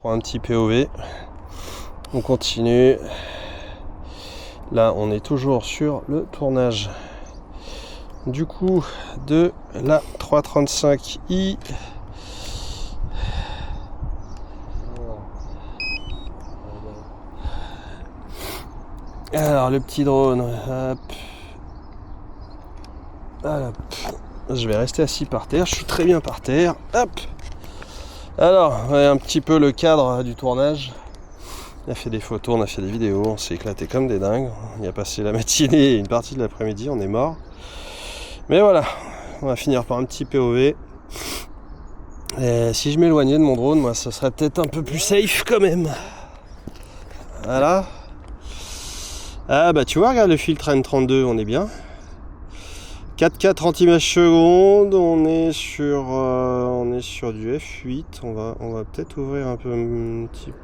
Pour un petit POV, on continue. Là, on est toujours sur le tournage du coup de la 335i. Alors, le petit drone, hop. Voilà. Je vais rester assis par terre, je suis très bien par terre. Hop. Alors, ouais, un petit peu le cadre du tournage. On a fait des photos, on a fait des vidéos, on s'est éclaté comme des dingues. On y a passé la matinée et une partie de l'après-midi, on est mort. Mais voilà, on va finir par un petit POV. Et si je m'éloignais de mon drone, moi, ça serait peut-être un peu plus safe quand même. Voilà. Ah bah tu vois, regarde le filtre N32, on est bien. 4K 30 images secondes, on est sur du F8. On va peut-être ouvrir un petit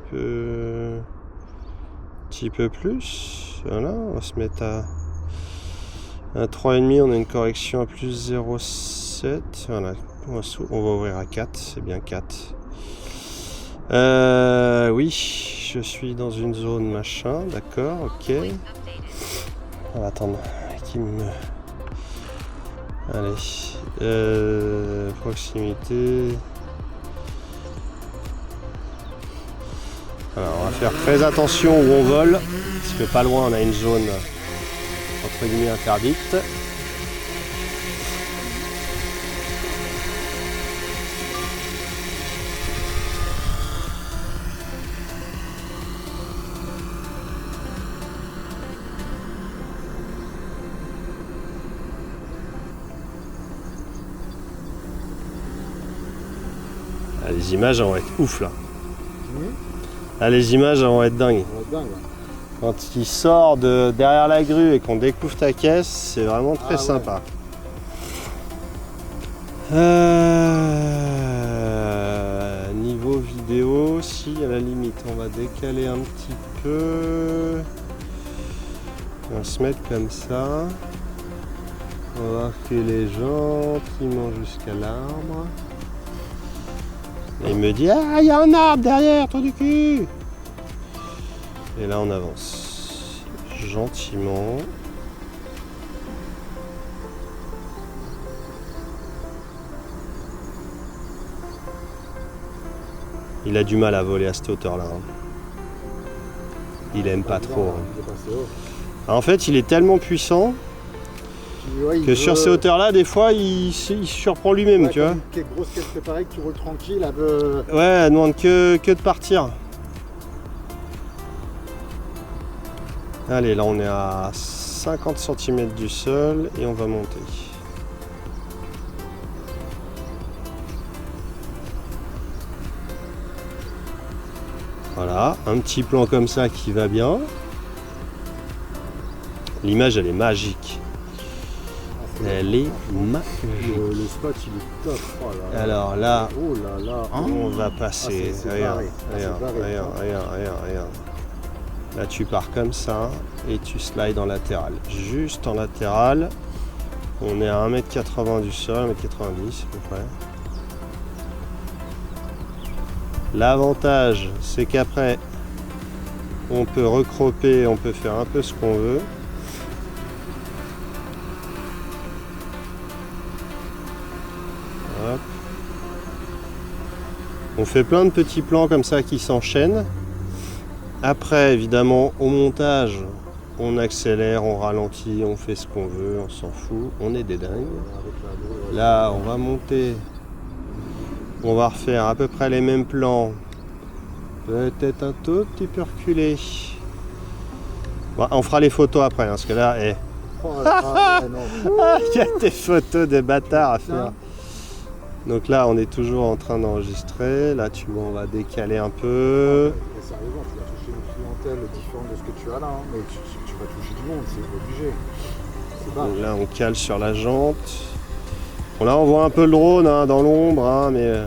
peu plus. Voilà, on va se mettre à 3,5. On a une correction à plus 0,7. Voilà, on va ouvrir à 4. C'est bien 4. Oui, je suis dans une zone machin. D'accord, ok. On va attendre qu'il me... Allez, proximité. Alors, on va faire très attention où on vole, parce que pas loin on a une zone entre guillemets interdite. Ah, les images vont être ouf là. Ah, les images vont être dingues. Quand il sort de derrière la grue et qu'on découvre ta caisse, c'est vraiment très sympa. Niveau vidéo, si à la limite on va décaler un petit peu. On va se mettre comme ça. On va reculer gentiment jusqu'à l'arbre. Et il me dit: ah, il y a un arbre derrière, toi du cul! Et là, on avance gentiment. Il a du mal à voler à cette hauteur-là. Il aime pas trop. En fait, il est tellement puissant que sur ces hauteurs-là, des fois, il se surprend lui-même, tu vois. Quelle grosse caisse préparée que tu roules tranquille, Ouais, elle demande que de partir. Allez, là, on est à 50 cm du sol et on va monter. Voilà, un petit plan comme ça qui va bien. L'image, elle est magique. Elle est magique. Le spot il est top. Oh là là. Alors là, oh là, là. On va passer. Regarde. Là tu pars comme ça et tu slides en latéral. Juste en latéral. On est à 1m80 du sol, 1m90 à peu près. L'avantage c'est qu'après on peut recroper, on peut faire un peu ce qu'on veut. Hop. On fait plein de petits plans comme ça qui s'enchaînent. Après, évidemment, au montage, on accélère, on ralentit, on fait ce qu'on veut, on s'en fout, on est des dingues. Là, on va monter. On va refaire à peu près les mêmes plans. Peut-être un tout petit peu reculé. Bon, on fera les photos après, hein, parce que là, il y a des photos de bâtards à faire. Donc là, on est toujours en train d'enregistrer. Là, on va décaler un peu. C'est sérieusement, tu vas toucher une clientèle différente de ce que tu as là. Hein. Mais tu vas toucher du monde, c'est obligé. Donc là, on cale sur la jante. Bon, là, on voit un peu le drone hein, dans l'ombre, hein, mais...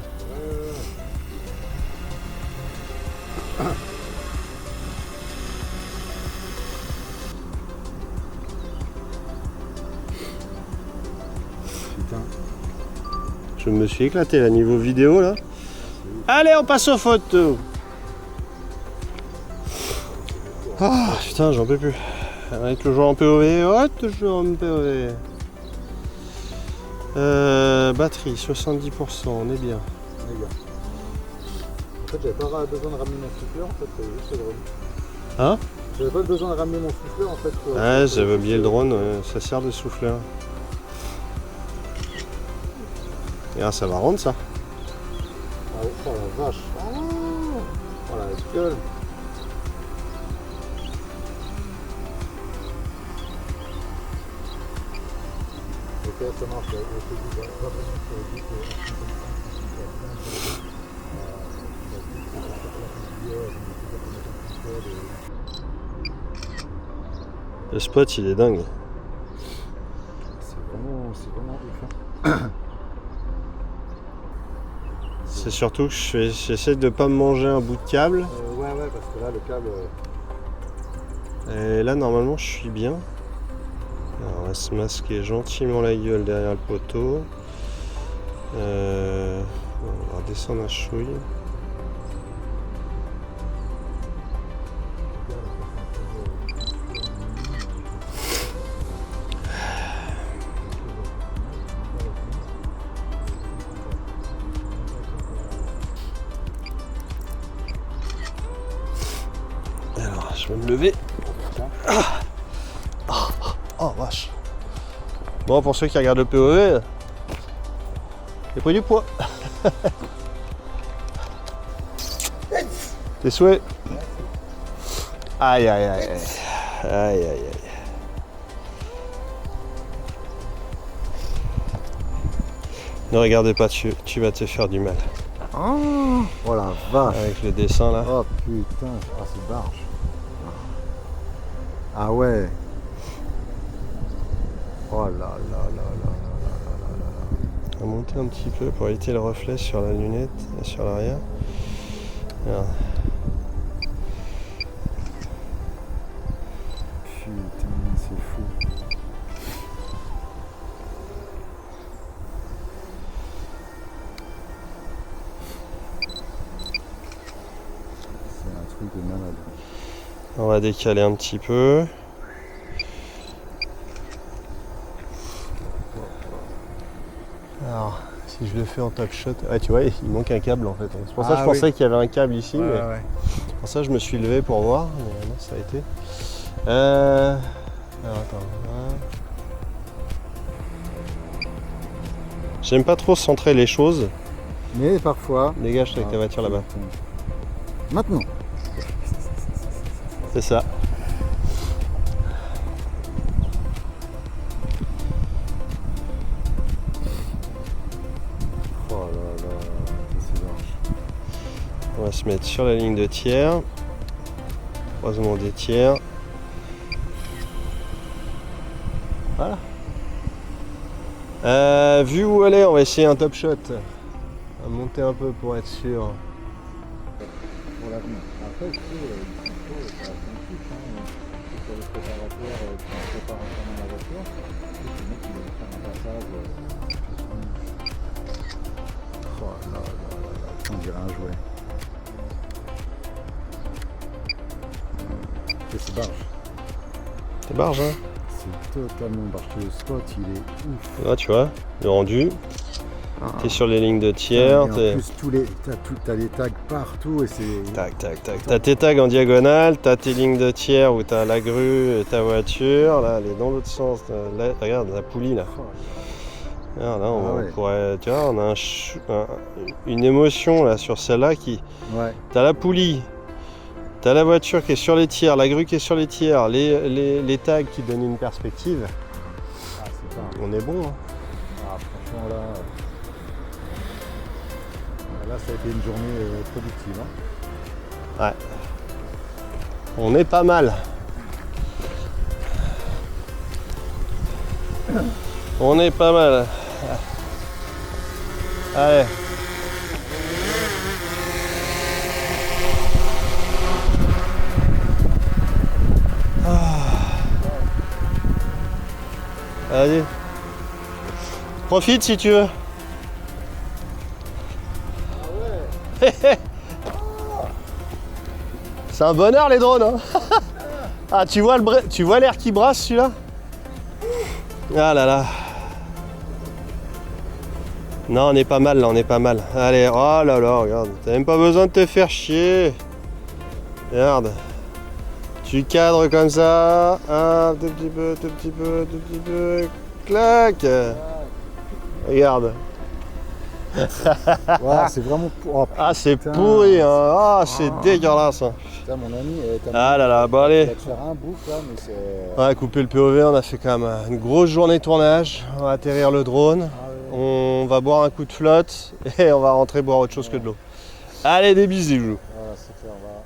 Putain. Je me suis éclaté à niveau vidéo là. Allez, on passe aux photos. Ah putain, j'en peux plus. On est toujours en POV. Ouais, toujours en POV. Batterie, 70%, on est bien. En fait, j'avais pas besoin de ramener mon souffleur, en fait, juste le drone. Hein? J'avais pas besoin de ramener mon souffleur, en fait. Ouais, j'avais oublié le drone, ouais, ça sert de souffleur. Et là, ça va rendre ça. Ah, oh la vache. Oh la gueule. Ok, ça marche. Je te dis, va venir sur le guide. Le spot, il est dingue. C'est vraiment ouf. C'est surtout que j'essaie de pas me manger un bout de câble. Ouais, parce que là, le câble. Et là, normalement, je suis bien. Alors, on va se masquer gentiment la gueule derrière le poteau. On va redescendre à chouille. Alors, je vais me lever. Oh vache. Bon, pour ceux qui regardent le POV, j'ai pris du poids. Tes souhaits. Aïe aïe aïe. Aïe aïe aïe. Ne regarde pas, tu vas te faire du mal. Oh la vache. Avec le dessin là. Oh putain, ah c'est barge. Ah ouais. Oh là là là là là. On va monter un petit peu pour éviter le reflet sur la lunette et sur l'arrière. Regarde. Putain, c'est fou. C'est un truc de malade. On va décaler un petit peu. Alors, si je le fais en top shot, ouais, tu vois, il manque un câble en fait. C'est pour ça que je pensais qu'il y avait un câble ici, mais ouais. pour ça je me suis levé pour voir, mais non, ça a été. Alors attends. Voilà. J'aime pas trop centrer les choses. Mais parfois. Dégage avec ta voiture là-bas. Maintenant. C'est ça. Oh là là, c'est large. On va se mettre sur la ligne de tiers. Croisement des tiers. Voilà. Vu où elle est, on va essayer un top shot. On va monter un peu pour être sûr. Pour l'avenir. Après, tu sais, ça a son truc, hein. Sur le préparateur, tu prépares entièrement la voiture. Le mec, il va faire un passage. Oh là là là là, on dirait un jouet. Et c'est barge. C'est barge, hein? C'est totalement barge. Le spot, il est ouf. Là, tu vois, le rendu. T'es sur les lignes de tiers. En plus, t'as les tags partout et c'est. Tac, tac, tac. T'as tes tags en diagonale, t'as tes lignes de tiers où t'as la grue et ta voiture. Là, elle est dans l'autre sens. Là, regarde, la poulie là. Regarde, là, on pourrait. Tu vois, on a une émotion là sur celle-là qui. Ouais. T'as la poulie. T'as la voiture qui est sur les tiers, la grue qui est sur les tiers, les tags qui donnent une perspective. Ah, c'est ça. On est bon. Hein. Ah, franchement, là, ça a été une journée productive. Hein. Ouais. On est pas mal. On est pas mal. Allez. Allez. Profite si tu veux. C'est un bonheur les drones. Hein. Ah, tu vois tu vois l'air qui brasse celui-là? Ah là là. Non, on est pas mal là, on est pas mal. Allez, oh là là, regarde. T'as même pas besoin de te faire chier. Regarde. Tu cadres comme ça. Un tout petit peu, tout petit peu, tout petit peu. Clac. Regarde. Ouais, c'est vraiment pour. Oh, Ah, c'est putain. pourri, hein. Ah, c'est dégueulasse. Hein. Putain, mon ami, Ah là là, bon tu allez. vas te faire un bouc là, mais c'est. Ouais, couper le POV, on a fait quand même une grosse journée de tournage. On va atterrir le drone. Ah ouais. On va boire un coup de flotte et on va rentrer boire autre chose que de l'eau. Allez, des bisous. Voilà, c'est clair, on va.